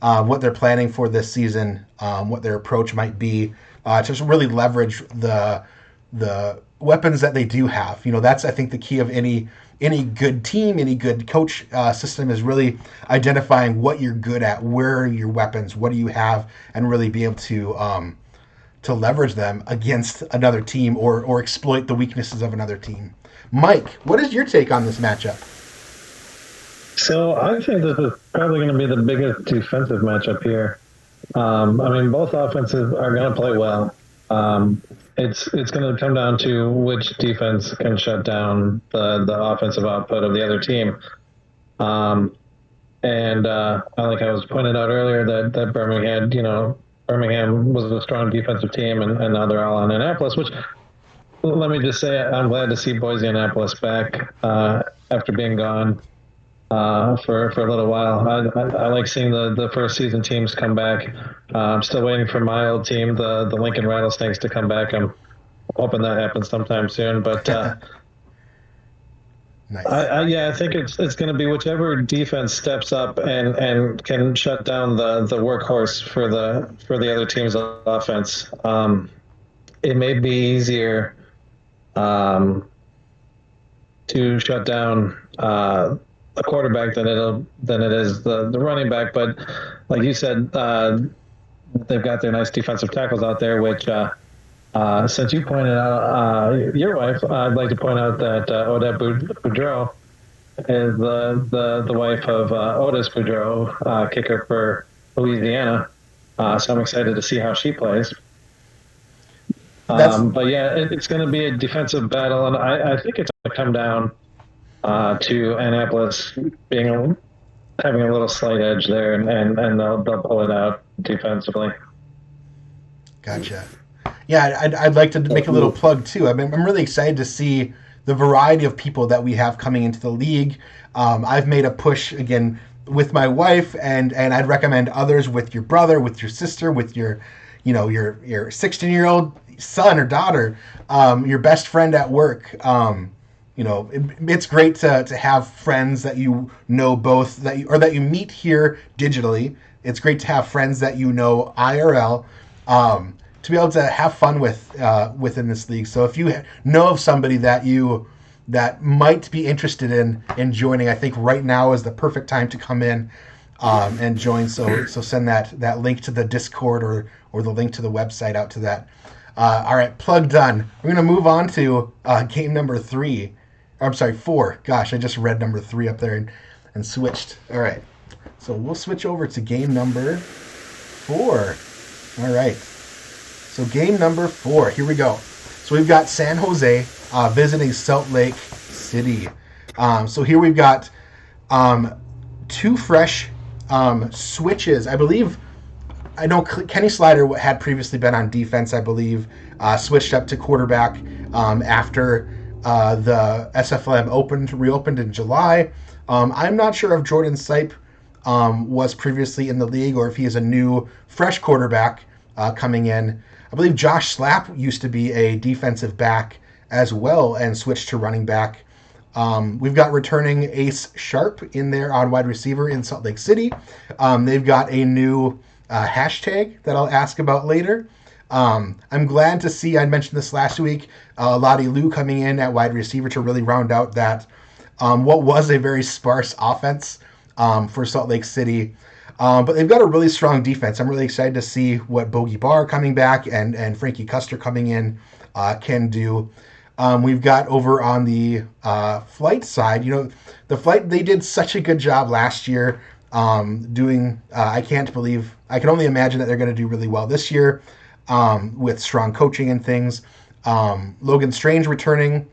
what they're planning for this season, what their approach might be, to just really leverage the weapons that they do have. That's, I think, the key of any good team, any good coach system, is really identifying what you're good at, where are your weapons, what do you have, and really be able to leverage them against another team or exploit the weaknesses of another team. Mike, what is your take on this matchup? So I think this is probably going to be the biggest defensive matchup here. Both offenses are going to play well. It's going to come down to which defense can shut down the offensive output of the other team. Like I was pointed out earlier that Birmingham was a strong defensive team, and now they're all on Annapolis, which, let me just say, I'm glad to see Boise Annapolis back after being gone for a little while. I like seeing the first season teams come back. I'm still waiting for my old team, the Lincoln Rattlesnakes, to come back. I'm hoping that happens sometime soon. But nice. I think it's going to be whichever defense steps up and can shut down the workhorse for the other team's offense. It may be easier to shut down a quarterback than it is the running back, but like you said, they've got their nice defensive tackles out there, which since you pointed out your wife, I'd like to point out that Odette Boudreau is the wife of Otis Boudreau, kicker for Louisiana, so I'm excited to see how she plays. But yeah, it's going to be a defensive battle, and I think it's going to come down to Annapolis having a little slight edge there, and they'll pull it out defensively. Gotcha. Yeah, I'd like to make a little plug too. I'm really excited to see the variety of people that we have coming into the league. I've made a push again with my wife, and I'd recommend others, with your brother, with your sister, with your 16-year-old son or daughter, your best friend at work. It's great to have friends that you know both that you meet here digitally. It's great to have friends that you know IRL, to be able to have fun with within this league. So if you know of somebody that might be interested in joining, I think right now is the perfect time to come in and join. So send that link to the Discord or the link to the website out to that. All right, plug done. We're gonna move on to game number 3. I'm sorry, 4. Gosh, I just read number 3 up there and switched. All right, so we'll switch over to game number 4. All right, so game number 4. Here we go. So we've got San Jose visiting Salt Lake City. So here we've got 2 fresh switches. I know Kenny Slider had previously been on defense, I believe, switched up to quarterback after the SFLm reopened in July. I'm not sure if Jordan Sipe was previously in the league or if he is a new, fresh quarterback coming in. I believe Josh Slapp used to be a defensive back as well and switched to running back. We've got returning Ace Sharp in there on wide receiver in Salt Lake City. They've got a new hashtag that I'll ask about later. I'm glad to see, I mentioned this last week, Lottie Lou coming in at wide receiver to really round out that what was a very sparse offense for Salt Lake City. But they've got a really strong defense. I'm really excited to see what Bogey Barr coming back and Frankie Custer coming in can do. We've got over on the flight side, the flight, they did such a good job last year doing, I can only imagine that they're going to do really well this year with strong coaching and things. Logan Strange returning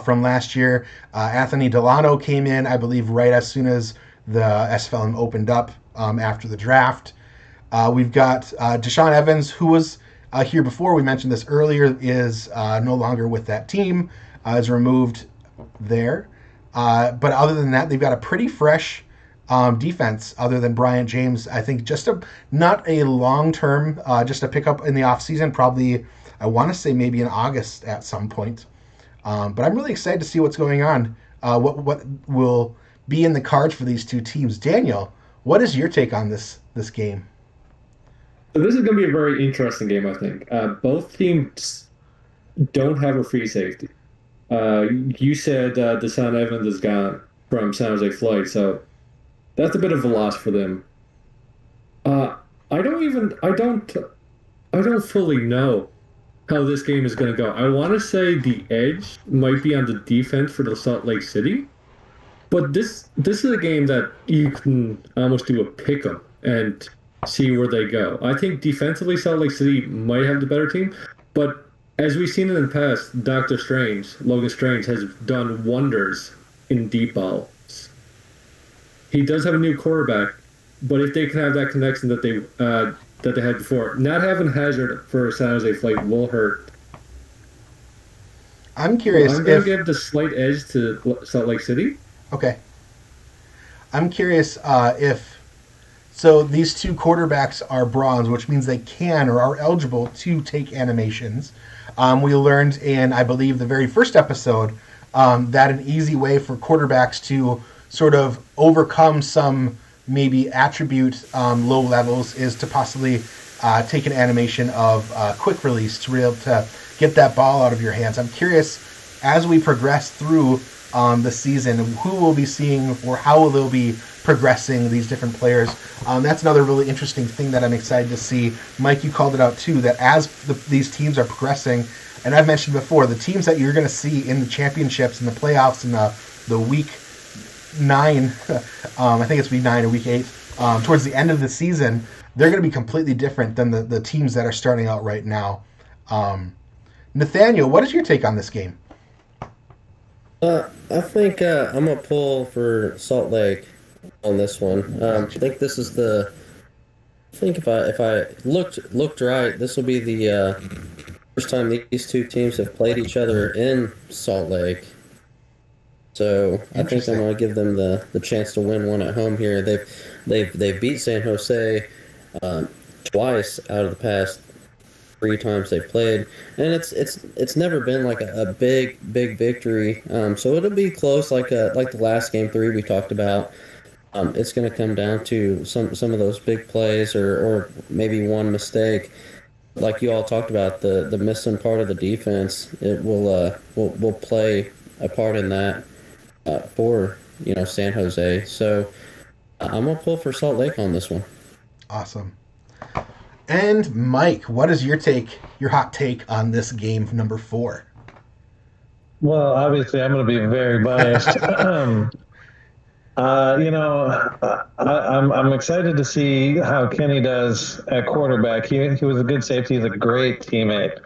from last year. Anthony Delano came in, I believe, right as soon as the SFLm opened up after the draft. We've got Deshaun Evans, who was here before. We mentioned this earlier, is no longer with that team, is removed there. But other than that, they've got a pretty fresh defense other than Bryant James. I think not a long-term, just a pickup in the offseason, probably, I want to say maybe in August at some point. But I'm really excited to see what's going on, what will be in the cards for these two teams. Daniel, what is your take on this game? So this is going to be a very interesting game, I think. Both teams don't have a free safety. You said Deshaun Evans is gone from San Jose Flight, so that's a bit of a loss for them. I don't fully know how this game is going to go. I want to say the edge might be on the defense for the Salt Lake City, but this is a game that you can almost do a pick 'em and see where they go. I think defensively, Salt Lake City might have the better team, but as we've seen in the past, Logan Strange, has done wonders in deep balls. He does have a new quarterback, but if they can have that connection that they had before, not having Hazard for San Jose Flight will hurt. I'm curious. I'm going to give the slight edge to Salt Lake City. Okay. I'm curious if. So these two quarterbacks are bronze, which means they can or are eligible to take animations. We learned in, I believe, the very first episode that an easy way for quarterbacks to sort of overcome some maybe attribute low levels is to possibly take an animation of quick release to be able to get that ball out of your hands. I'm curious, as we progress through the season, who we'll be seeing or how they'll be progressing these different players. That's another really interesting thing that I'm excited to see. Mike, you called it out too, that as these teams are progressing, and I've mentioned before, the teams that you're going to see in the championships and the playoffs in the week 9, I think it's week 9 or week 8, towards the end of the season, they're going to be completely different than the teams that are starting out right now. Nathaniel, what is your take on this game? I think I'm gonna pull for Salt Lake on this one. I think this is the. I think if I looked right, this will be the first time these two teams have played each other in Salt Lake. So I think I'm gonna give them the chance to win one at home here. They've beat San Jose twice out of the past 3 times they've played, and it's never been like a big victory. So it'll be close, like the last game 3 we talked about. It's going to come down to some of those big plays or maybe one mistake, like you all talked about, the missing part of the defense. It will play a part in that for San Jose. So I'm gonna pull for Salt Lake on this one. Awesome. And Mike, what is your hot take on this game number 4? Well, obviously, I'm going to be very biased. I'm excited to see how Kenny does at quarterback. He was a good safety. He's a great teammate,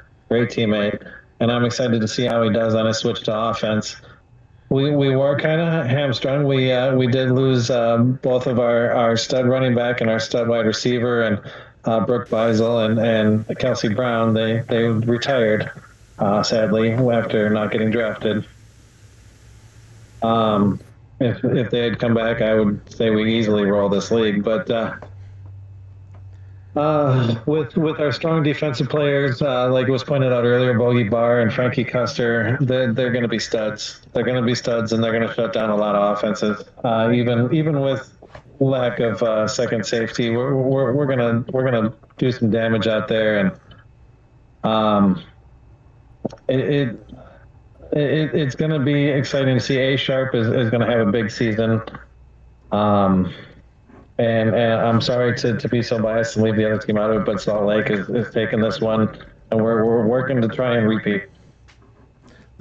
and I'm excited to see how he does on his switch to offense. We were kind of hamstrung. We did lose both of our stud running back and our stud wide receiver, and Brooke Beisel and Kelsey Brown. They retired, sadly, after not getting drafted. If they had come back, I would say we easily roll this league. But with our strong defensive players, like was pointed out earlier, Bogey Barr and Frankie Custer, they're going to be studs. They're going to be studs, and they're going to shut down a lot of offenses. Even with lack of second safety, we're gonna do some damage out there, and it's going to be exciting to see. A Sharp is going to have a big season. And I'm sorry to be so biased and leave the other team out of it, but Salt Lake is taking this one, and we're working to try and repeat.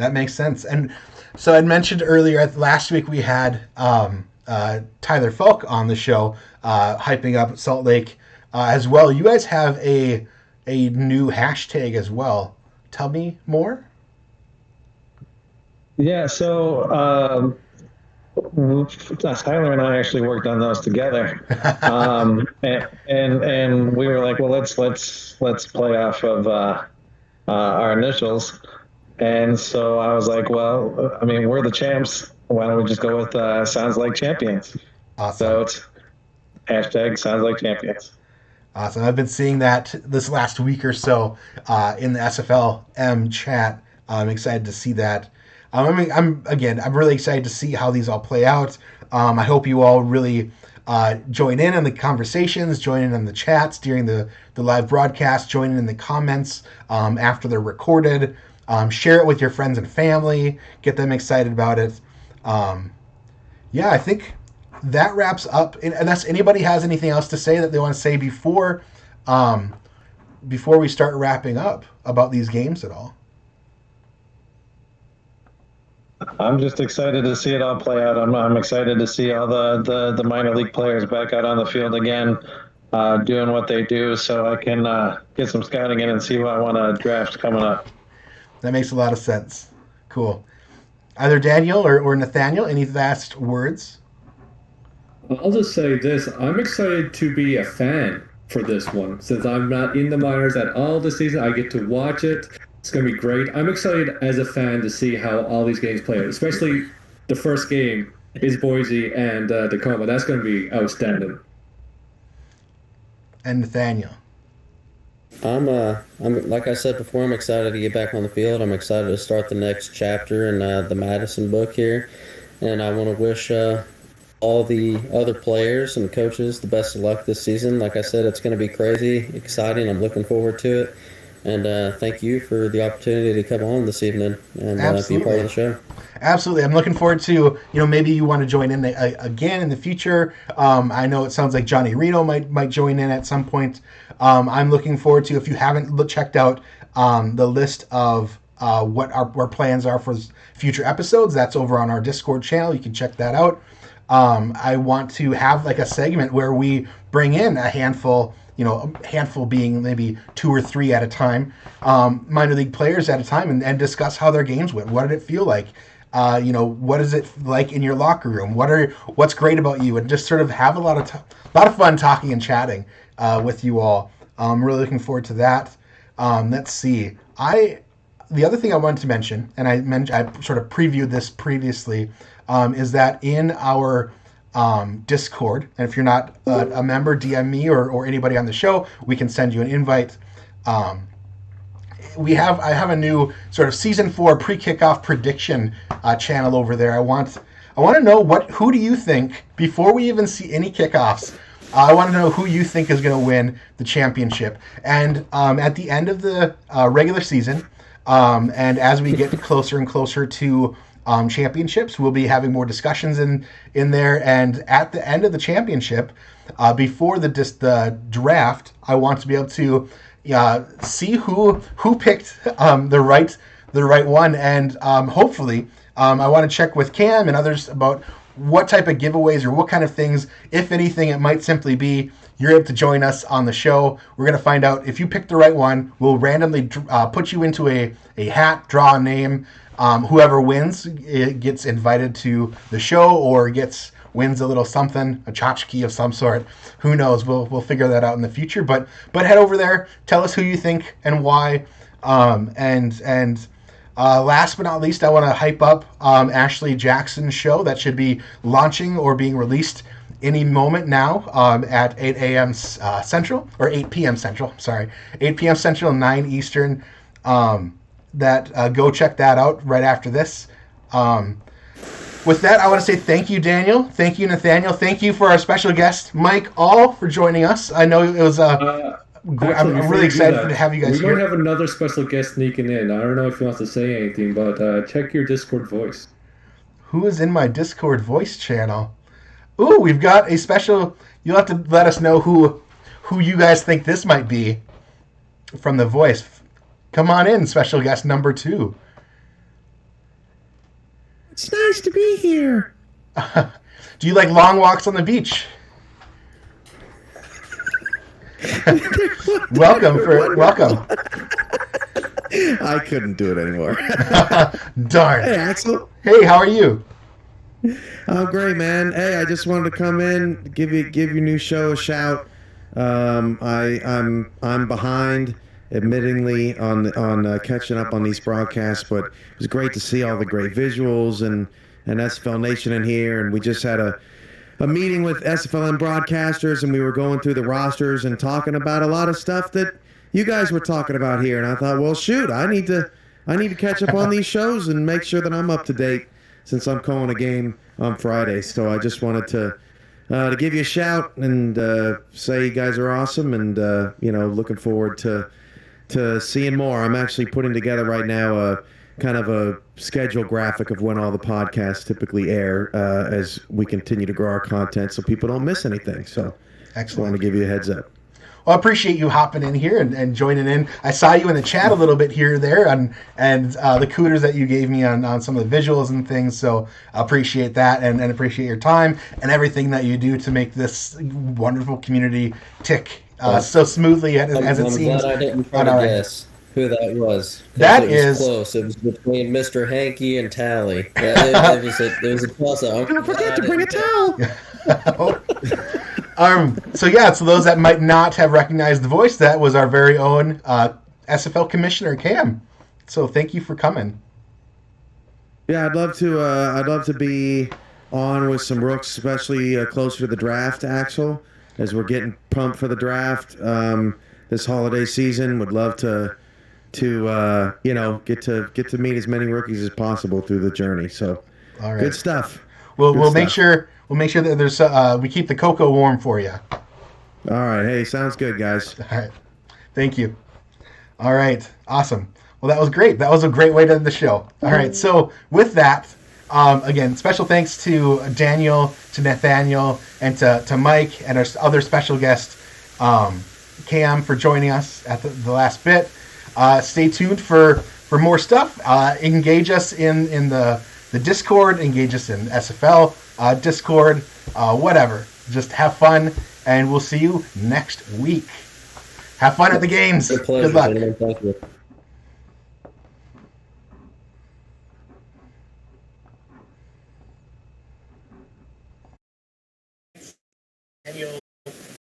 That makes sense. And so I'd mentioned earlier, last week we had Tyler Falk on the show, hyping up Salt Lake as well. You guys have a new hashtag as well. Tell me more. Yeah, so Tyler and I actually worked on those together, and we were like, well, let's play off of our initials, and so I was like, well, I mean, we're the champs. Why don't we just go with sounds like champions? Awesome. So it's hashtag sounds like champions. Awesome. I've been seeing that this last week or so in the SFLm chat. I'm excited to see that. I'm really excited to see how these all play out. I hope you all really join in on the conversations, join in on the chats during the live broadcast, join in the comments after they're recorded. Share it with your friends and family. Get them excited about it. I think that wraps up. Unless anybody has anything else to say that they want to say before we start wrapping up about these games at all. I'm just excited to see it all play out. I'm excited to see all the minor league players back out on the field again, doing what they do, so I can get some scouting in and see who I want to draft coming up. That makes a lot of sense. Cool. Either Daniel or Nathaniel, any last words? I'll just say this. I'm excited to be a fan for this one. Since I'm not in the minors at all this season, I get to watch it. It's going to be great. I'm excited as a fan to see how all these games play out, especially the first game is Boise and Tacoma. That's going to be outstanding. And Nathaniel. I'm like I said before, I'm excited to get back on the field. I'm excited to start the next chapter in the Madison book here. And I want to wish all the other players and coaches the best of luck this season. Like I said, it's going to be crazy, exciting. I'm looking forward to it. And thank you for the opportunity to come on this evening and be a part of the show. Absolutely. I'm looking forward to, maybe you want to join in again in the future. I know it sounds like Johnny Reno might join in at some point. I'm looking forward to, if you haven't checked out the list of what our plans are for future episodes, that's over on our Discord channel. You can check that out. I want to have like a segment where we bring in a handful being maybe 2 or 3 at a time, minor league players at a time, and discuss how their games went. What did it feel like? What is it like in your locker room? What's great about you? And just sort of have a lot of fun talking and chatting with you all. I'm really looking forward to that. Let's see. The other thing I wanted to mention, and I sort of previewed this previously, is that in our Discord, and if you're not a member, DM me or anybody on the show, we can send you an invite. I have a new sort of season 4 pre-kickoff prediction channel over there. I want to know who do you think, before we even see any kickoffs, I want to know who you think is going to win the championship. And at the end of the regular season, and as we get closer and closer to championships, we'll be having more discussions in there. And at the end of the championship, before the draft, I want to be able to see who picked the right one, and hopefully I want to check with Cam and others about what type of giveaways or what kind of things, if anything. It might simply be you're able to join us on the show. We're going to find out if you picked the right one. We'll randomly put you into a hat, draw a name. Whoever wins gets invited to the show or wins a little something, a tchotchke of some sort. Who knows? We'll figure that out in the future. But head over there, tell us who you think and why. And last but not least, I want to hype up Ashley Jackson's show that should be launching or being released any moment now at 8 a.m. Central, or 8 p.m. Central. Sorry, 8 p.m. Central, 9 Eastern. Go check that out right after this. With that, I want to say thank you, Daniel. Thank you, Nathaniel. Thank you for our special guest, Mike All, for joining us. I know it was I'm really excited to have you guys here. We might have another special guest sneaking in. I don't know if he wants to say anything, but check your Discord voice. Who is in my Discord voice channel? Ooh, we've got a special. You'll have to let us know who you guys think this might be from the voice. Come on in, special guest number 2. nice to be here. Do you like long walks on the beach? Welcome. I couldn't do it anymore. Darn. Hey, Axel. Hey, how are you? I'm great, man. Hey, I just wanted to come in, give your new show a shout. I'm behind, admittingly, on catching up on these broadcasts, but it was great to see all the great visuals and SFL Nation in here, and we just had a meeting with SFLm broadcasters, and we were going through the rosters and talking about a lot of stuff that you guys were talking about here. And I thought, well, shoot, I need to catch up on these shows and make sure that I'm up to date since I'm calling a game on Friday. So I just wanted to give you a shout and say you guys are awesome, and looking forward to seeing more. I'm actually putting together right now a kind of a schedule graphic of when all the podcasts typically air as we continue to grow our content, so people don't miss anything. So I just want to give you a heads up. Well, I appreciate you hopping in here and joining in. I saw you in the chat a little bit here or there, and the kudos that you gave me on some of the visuals and things. So I appreciate that, and appreciate your time and everything that you do to make this wonderful community tick so smoothly as it seems. I'm glad I didn't try to guess who that was. That it was close. It was between Mr. Hanky and Tally. Yeah, it was a toss-up. Don't forget to bring a towel. So those that might not have recognized the voice, that was our very own SFL Commissioner Cam. So thank you for coming. Yeah, I'd love to be on with some rooks, especially closer to the draft, Axel, as we're getting pumped for the draft this holiday season. Would love to get to meet as many rookies as possible through the journey. So, all right. Good stuff. We'll make sure that there's we keep the cocoa warm for you. All right. Hey, sounds good, guys. All right. Thank you. All right. Awesome. Well, that was great. That was a great way to end the show. All right. So with that, again, special thanks to Daniel, to Nathaniel, and to Mike, and our other special guest, Cam, for joining us at the last bit. Stay tuned for more stuff. Engage us in the Discord. Engage us in SFL Discord. Whatever. Just have fun, and we'll see you next week. Have fun at the games. Good luck. Thank you.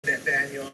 Nathaniel.